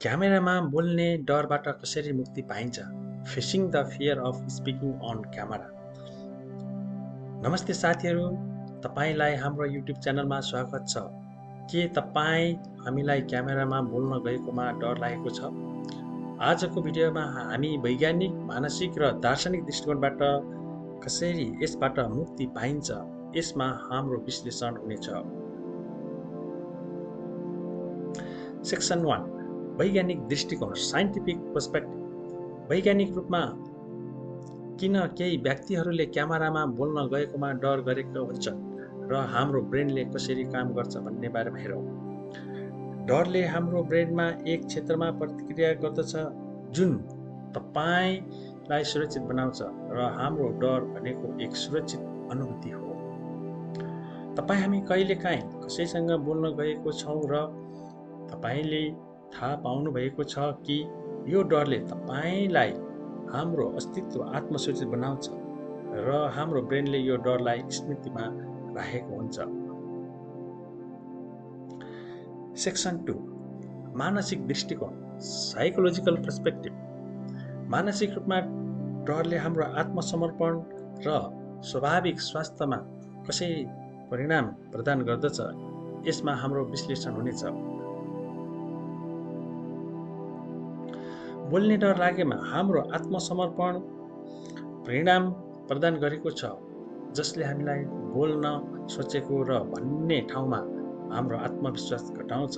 क्यामेरामा बोल्ने डरबाट कसरी मुक्ति पाइन्छ? Facing the fear of speaking on camera. नमस्ते साथीहरू, तपाईँलाई हाम्रो युट्युब च्यानलमा स्वागत छ। के तपाईँ हामीलाई क्यामेरामा बोल्न गएकोमा डर लागेको छ? आजको भिडियोमा हामी वैज्ञानिक, मानसिक र दार्शनिक दृष्टिकोणबाट कसरी यसबाट मुक्ति पाइन्छ, यसमा हाम्रो विश्लेषण हुनेछ। सेक्सन 1, वैज्ञानिक दृष्टिकोण, साइन्टिफिक पर्सपेक्टिभ। वैज्ञानिक रूपमा किन केही व्यक्तिहरूले क्यामेरामा बोल्न गएकोमा डर गरेका हुन्छन् र हाम्रो ब्रेनले कसरी काम गर्छ भन्ने बारेमा हेरौँ। डरले हाम्रो ब्रेनमा एक क्षेत्रमा प्रतिक्रिया गर्दछ जुन तपाईलाई सुरक्षित बनाउँछ र हाम्रो डर भनेको एक सुरक्षित अनुभूति हो। हामी कहिलेकाहीँ कसैसँग बोल्न गएको छौँ र तपाईले थाहा पाउनु भएको छ कि यो डरले तपाईलाई हाम्रो अस्तित्व आत्मसुरक्षित बनाउँछ र हाम्रो ब्रेनले यो डरलाई स्मृतिमा राखेको हुन्छ। सेक्सन 2, मानसिक दृष्टिकोण, साइकोलोजिकल पर्सपेक्टिभ। मानसिक रूपमा डरले हाम्रो आत्मसमर्पण र स्वाभाविक स्वास्थ्यमा कसरी परिणाम प्रदान गर्दछ, यसमा हाम्रो विश्लेषण हुनेछ। बोल्ने डर लागेमा हाम्रो आत्मसमर्पण परिणाम प्रदान गरेको छ, जसले हामीलाई बोल्न सोचेको र भन्ने ठाउँमा हाम्रो आत्मविश्वास घटाउँछ।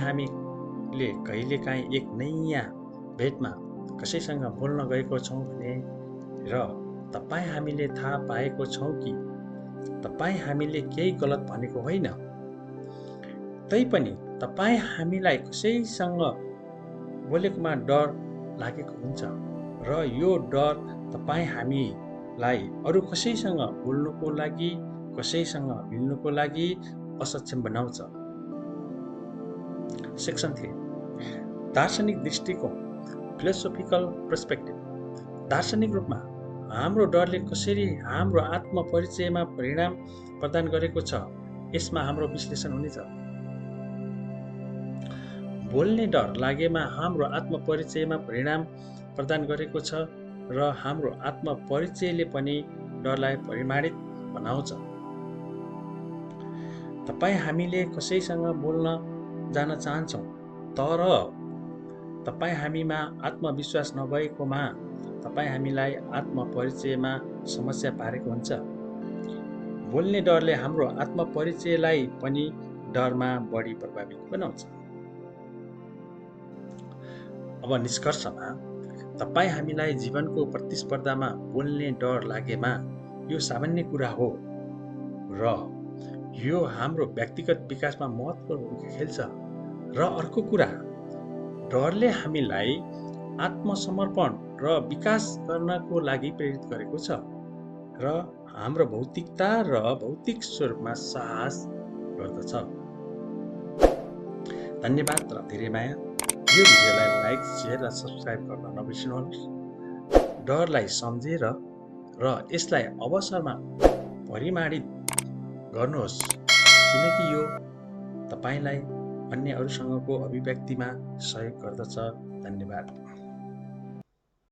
हामीले कहिलेकाहीँ एक नयाँ भेटमा कसैसँग बोल्न गएको छौँ भने र हामीले थाहा पाएको छौँ कि हामीले केही गलत भनेको होइन, तैपनि हामीलाई कसैसँग बोलेकोमा डर लागेको हुन्छ र यो डर हामीलाई अरू कसैसँग बोल्नुको लागि, कसैसँग मिल्नुको लागि असक्षम बनाउँछ। सेक्सन 3, दार्शनिक दृष्टिकोण, फिलोसोफिकल पर्सपेक्टिभ। दार्शनिक रूपमा हाम्रो डरले कसरी हाम्रो आत्मपरिचयमा परिणाम प्रदान गरेको छ, यसमा हाम्रो विश्लेषण हुनेछ। बोल्ने डर लागेमा हाम्रो आत्मपरिचयमा परिणाम प्रदान गरेको छ र हाम्रो आत्मपरिचयले पनि डरलाई परिमाणित बनाउँछ। हामीले कसैसँग बोल्न जान चाहन्छौँ तर हामीमा आत्मविश्वास नभएकोमा हामीलाई आत्मपरिचयमा समस्या पारेको हुन्छ। बोल्ने डरले हाम्रो आत्मपरिचयलाई पनि डरमा बढी प्रभावित बनाउँछ। अब निष्कर्षमा, हामीलाई जीवनको प्रतिस्पर्धामा बोल्ने डर लागेमा यो सामान्य कुरा हो र यो हाम्रो व्यक्तिगत विकासमा महत्त्वपूर्ण भूमिका खेल्छ। र अर्को कुरा, डरले हामीलाई आत्मसमर्पण र विकास गर्नको लागि प्रेरित गरेको छ र हाम्रो भौतिकता र भौतिक स्वरूपमा साहस गर्दछ। धन्यवाद र धेरै माया। यो भिडियोलाई लाइक, शेयर र सब्स्क्राइब गर्न नबिर्सनुहोस्। डरलाई सम्झेर र यसलाई अवसरमा परिमाणित गर्नुहोस्, किनकि यो तपाईलाई अन्य अरूसँगको अभिव्यक्तिमा सहयोग गर्दछ। धन्यवाद।